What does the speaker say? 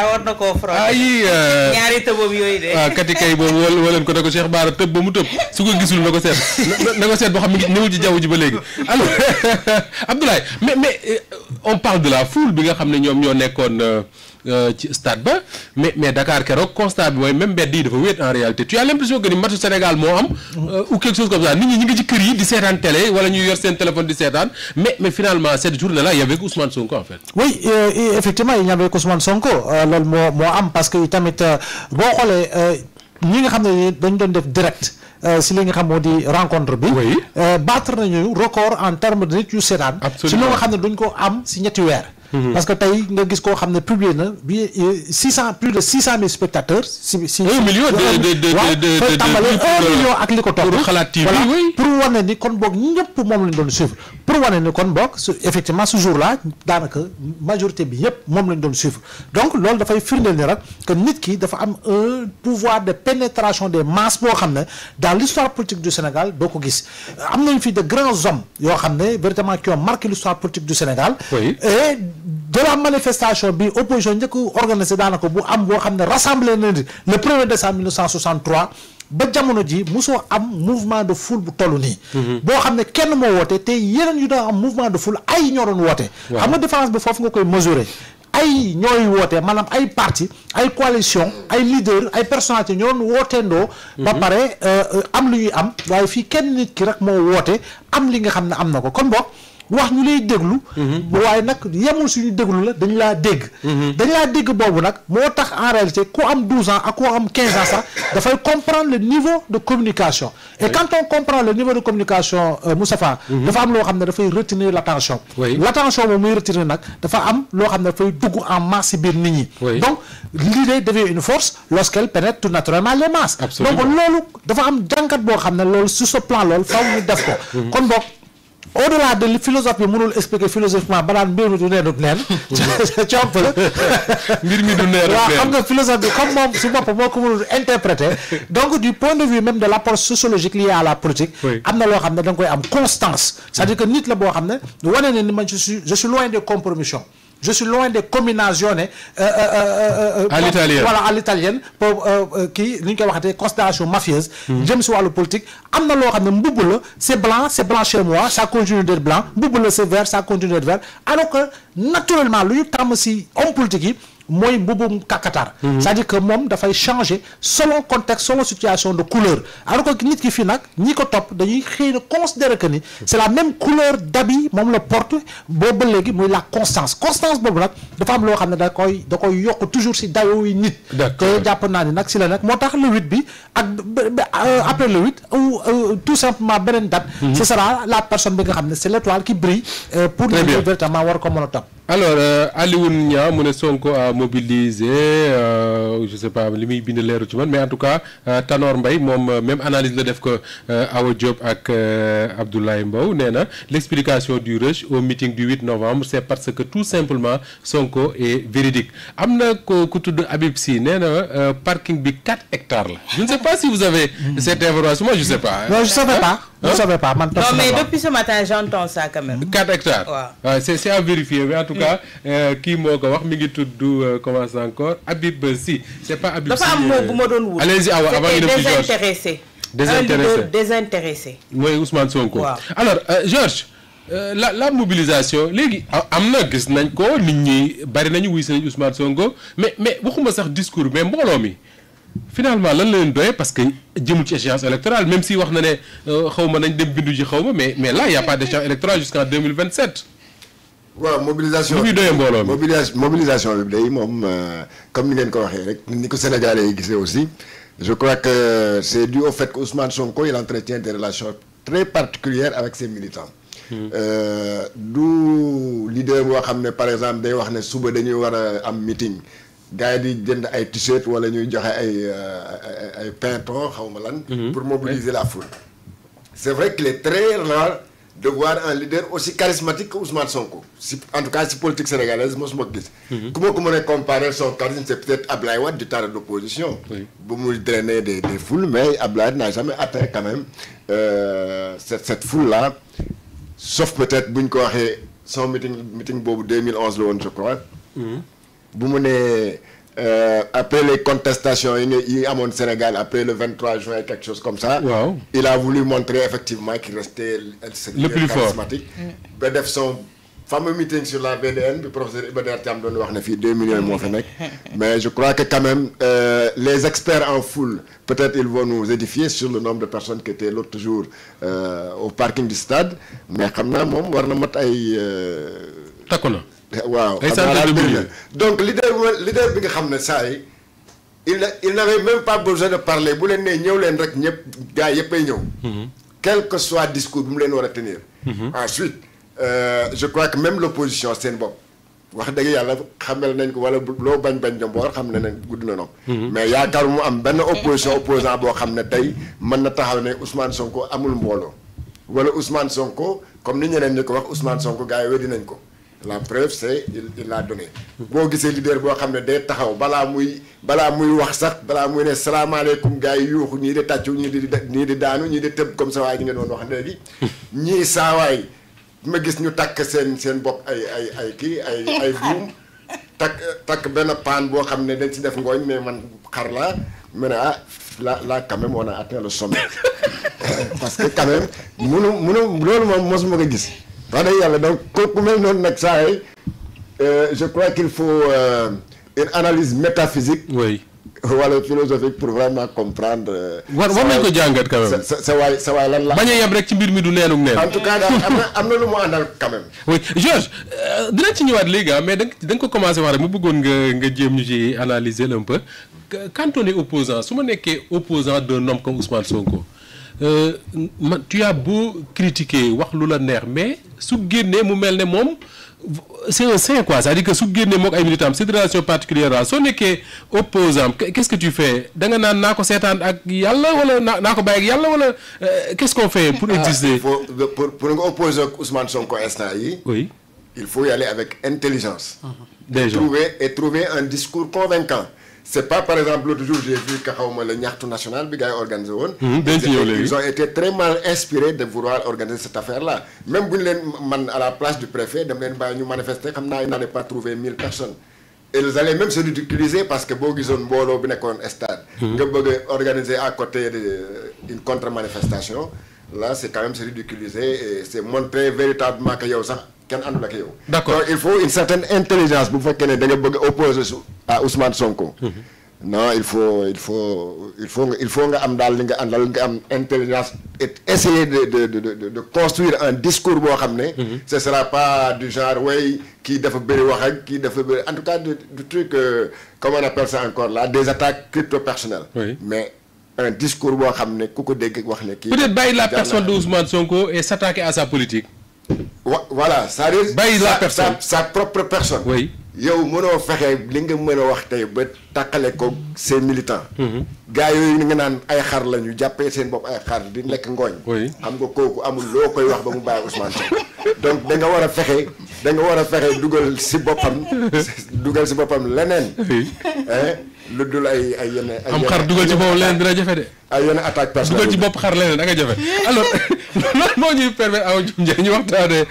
war na koo frotté ñaari tëbam yooyu de. waaw kati kay boobu woo leen ko ne ko Cheikh Bara tëb ba mu tëb su ko gisul na ko seet na ko seet boo xam ne newul ci jaww ji ba léegi alors Abdoulaye mais on parle de la foule bi nga xam ne ñoom ñoo nekkoon ci stade ba mais Dakar keroog constat bi mooy même mbedd yi dafa wéet en réalité tu as l'impression que ni matchu Sénégal moo am ou quelque chose comme ça nit ñi ngi ci kër yi di seetaan télé wala ñuy yor seen téléphone di seetaan mais finalement cette journée là il y avait Ousmane Sonko en fait. Oui, effectivement il y avait Ousmane Sonko loolu moo am parce que tamit boo xoolee ñi nga xam ne dañu doon def direct si li nga xam moo di rencontre bi. oui battre nañu record en terme de nit yu seetaan. absolument si loo nga xam ne duñ ko am si ñetti weer. parce que tey nga gis koo xam ne publié na bi plus de 600 000 spectateurs. si 1 million de tàmbale 1 million ak li ko topp. pour xalaat TV oui pour wane ni kon boog ñëpp moom lañ doon suivre pour wane ni kon boog effectivement ce jour là daanaka majorité bi yëpp moom lañ doon suivre donc loolu dafay firndeel ni rek que nit ki dafa am un pouvoir de pénétration des masses boo xam ne dans l'histoire politique du Sénégal doo ko gis am nañ fi de grands hommes yoo xam ne véritablement qui ont marqué l'histoire politique du Sénégal. Oui. Et de la manifestation bi opposition njëkk organisé daanaka bu am boo xam ne rassemblé na le 1er décembre 1963 ba jamono ji mosoo am mouvement de foule bu toll nii. boo xam ne kenn moo woote te yeneen yu doon am mouvement de foule ay ñoo doon woote. xam nga différence bi foofu nga koy mesurer. ay ñooy woote maanaam ay parti ay coalition ay leader ay personnalité ñoo doon wooteendoo. ba pare am lu ñuy am waaye fii kenn nit ki rek moo woote am li nga xam ne am na ko kon boog. wax ñu lay déglu. waaye nag yemul suñu déglu la dañu laa dégg. dañu laa dégg boobu nag moo tax en réalité ku am 12 ans ak ku am 15 ans sax dafay comprendre le niveau de communication. et quand on comprend le niveau de communication Moustapha. dafa am loo xam ne dafay retenir l'attention. l'attention moom muy retenir nag dafa am loo xam ne dafay dugg en masse si biir nit ñi. donc l'idée devient une force lorsqu'elle pénètre tout naturellement les masses. Absolument. donc loolu dafa am jàngat boo xam ne loolu sur ce plan loolu faaw ñu def ko. kon boog. au-delà de li philosophe bi mënul expliquer philosophiquement ba daan mbir mi du neenut neen comp la mbir mi du neenut neen waaw xam nga philosophe bi comme moom si bopp moo ko mënul interpréter donc du point de vue même de l'approche sociologique liée à la politique am na loo xam ne da nga koy am constance c'est-à-dire que nit la boo xam ne wane ne ni man je suis loin des compromissions je suis loin des combinazioni à l'italienne voilà à l'italienne pour kii li ñu koy waxatee considération mafieuse jëm si wàllu politique am na loo xam ne mbubb la c'est blanc chez moi ça continue d'être blanc mbubb la c'est vert ça continue d'être vert alors que naturellement lu ñu tàmm si homme politique yi mooy mbubum kakatar c'est-à-dire que moom dafay changer selon contexte selon situation de couleur alors que nit ki fii nag ñi ko topp dañuy xëy na considérer que ni c'est la même couleur d'habit moom la porte boobu ba léegi muy la constance boobu nag dafa am loo xam ne da koy yokk toujours si dayoo yi nit te jàpp naa ni nag si la nag moo tax le 8 bi ak après le 8 ou tout simplement beneen date ce sera la personne bi nga xam ne c'est l'étoile qui brille pour ñu véritablement war ko mën a topp. Alors Alioune Niang mu ne Sonko a mobilisé je sais pas li muy bind leeru ci man mais en tout cas Tanor Mbaye moom même analyse la def ko Awa Diop ak Abdoulaye Mbow nee na l'explication du rush au meeting du 8 novembre c'est parce que tout simplement Sonko est véridique am na ku tudd Habib Sy nee na parking bi 4 hectares la je ne sais pas si vous avez cette information moi je sais pas. non je savais pas. je savais pas man. non mais depuis ce matin j'entends ça quand même. 4 hectares. waaw c'est à vérifier mais en tout cas kii moo ko wax mi ngi tudd comment ça encore Habib Sy c'est pas Habib Sy. dafa am mot bu ma doon wut. allez-y avant ñu dem ci désintéressé. désintéressé. mooy Ousmane Sonko. waaw alors Georges la mobilisation léegi am na gis nañ ko nit ñi bari nañu wuy seen Ousmane Sonko mais waxuma sax discours mais mbooloo mi. finalement lan la leen doyee parce que jëmul ci échéance électorale même si wax na ne xaw ma nañ dem bindu ji xaw ma mais là y a pas d'échéance électorale jusqu'en 2027. waaw mobilisation lu muy doyee mbooloo mi mobilisation bi day moom comme ni ngeen ko waxee rek ni ko Sénégalais yi gisee aussi je crois que c'est dû au fait que Ousmane Sonko il entretient des relations très particulières avec ses militants. du leader boo xam ne par exemple day wax ne suba dañuy war a am meeting. gars yi di jënd ay t-shirt wala ñuy joxe ay pinton xaw ma lan. pour mobiliser la foule. c'est vrai qu'il est très rare de voir un leader aussi charismatique que Ousmane Sonko en tout cas si politique sénégalaise mosuma ko gis. ku ma ko mën a comparer son charisme c'est peut-être Ablaye Wade du temps de l'opposition. bu muy drainer des foules mais Ablaye n'a jamais atteint quand même cette foule là sauf peut-être bu ñu ko waxee son meeting boobu 2011 la woon je crois. bu mu nee après les contestations yi amoon Sénégal après le 23 juin quelque chose comme ça. Wow. Il a voulu montrer effectivement qu'il restait le plus charismatique. ba def son fameux meeting sur la VDN le professeur Iba Der Thiam doon wax ne fii 2 millions moo fa nekk. Mais je crois que quand même les experts en foule peut-être ils vont nous édifier sur le nombre de personnes qui étaient l'autre jour au parking du stade mais xam naa moom war na mat ay. takku na. waaw donc leader bi nga xam ne saa yi il n'avait même pas besoin de parler bu leen nee ñëw leen rek ñëpp gars yëpp ay ñëw. quel que soit discours bu mu leen war a tenir. Ensuite je crois que même l'opposition seen bopp wax dëgg yàlla xamal nañ ko wala loo bañ jomboor xam ne nañ gudd na noonu. mais yaakaar mu am benn opposant boo xam ne tey mën na taxaw ne Ousmane Sonko amul mbooloo wala Ousmane Sonko comme ni ñeneen ñi ko wax Ousmane Sonko gars yi weddi nañ ko. La preuve c'est il l'a donné boo gisee leader boo xam ne day taxaw balaa muy wax sax balaa muy ne salaamaaleykum gars yi yuuxu ñii di tàccu ñii di daanu ñii di tëb comme ça waay gi nga doon wax léegi ñii saawaay ma gis ñu takk seen bopp ay buum takk benn paan boo xam ne dañ ci def ngooñ mais man xar laa mu ne là quand même on a atteint le sommet parce que quand même munu loolu moom mosuma ko gis wax dëgg yàlla donc ku mel noonu nag saa yi je crois qu'il faut une analyse métaphysique. Oui. wala philosophique pour vraiment comprendre. war nañ ko jàngat quand même. sa waay lan la. bañ a yem rek ci mbir mi du neenug neen. en tout cas daal am na lu mu àndal quand même. oui Georges dinañ ci ñëwaat léegi mais da nga ko commencé wax rek mu bëggoon nga jéem ñu ci analyser un peu quand on est opposant su ma nekkee opposant d'un homme comme Ousmane Sonko. Tu as beau critiquer wax lu la neex mais su génnee mu mel ne moom c'est un saint quoi c'est-à-dire que su génnee mook ay militants cette relation particulière là soo nekkee opposant qu'est-ce que tu fais da nga naan naa ko seetaan ak yàlla wala naa ko bàyyi ak yàlla wala qu'est-ce qu'on fait pour exister. pour nga opposer ak Ousmane Sonko instant yi. Oui. Il faut y aller avec intelligence. Déjà. Trouver un discours convaincant. C'est pas par exemple l'autre jour j'ai vu que xawma le ñaxtu national bi gars yi organisé woon. Ils ont été très mal inspirés de vouloir organiser cette affaire-là. Même bu ñu leen man à la place du préfet dem leen bàyyi ñu manifester xam naa ils n'allaient pas trouver 1000 personnes. Ils allaient même se ridiculiser parce que boo gisoon mbooloo bi nekkoon stade. nga bëgg a organiser à côté d'une contre-manifestation. Là c'est quand même se ridiculiser et c'est montrer véritablement que yow sax kenn àndul ak yow. D'accord. Donc il faut une certaine intelligence bu fekkee ne da nga bëgg a opposer à Ousmane Sonko. Non il faut nga am daal li nga àndal nga am intelligence et essayer de construire un discours boo xam ne. Ce sera pas du genre way kii dafa bëri wax ak kii dafa bëri en tout cas du truc comment on appelle ça encore là des attaques crypto-personnelles. Oui. Mais un discours boo xam ne ku ko dégg wax ne kii. Peut-être bàyyi la personne de Ousmane Sonko et s'attaquer à sa politique. Voilà c'est-à-dire bàyyi la personne sa propre personne. Oui. yow mënoo fexe li nga mën a wax tey ba tàqale ko ses militants. gars yooyu nga naan ay xar la ñu jàppee seen bopp ay xar di lekk ngooñ. Oui. xam nga kooku amul loo koy wax ba mu bàyyi Ousmane Sonko donc da nga war a fexe dugal si boppam leneen. lu dul ay yenn. am xar dugal ci boppam leneen dina jafe de. ay yenn attaque personnelle dugal ci bopp xar leneen da nga jafe alors loolu moo ñuy permettre aw ñu waxtaanee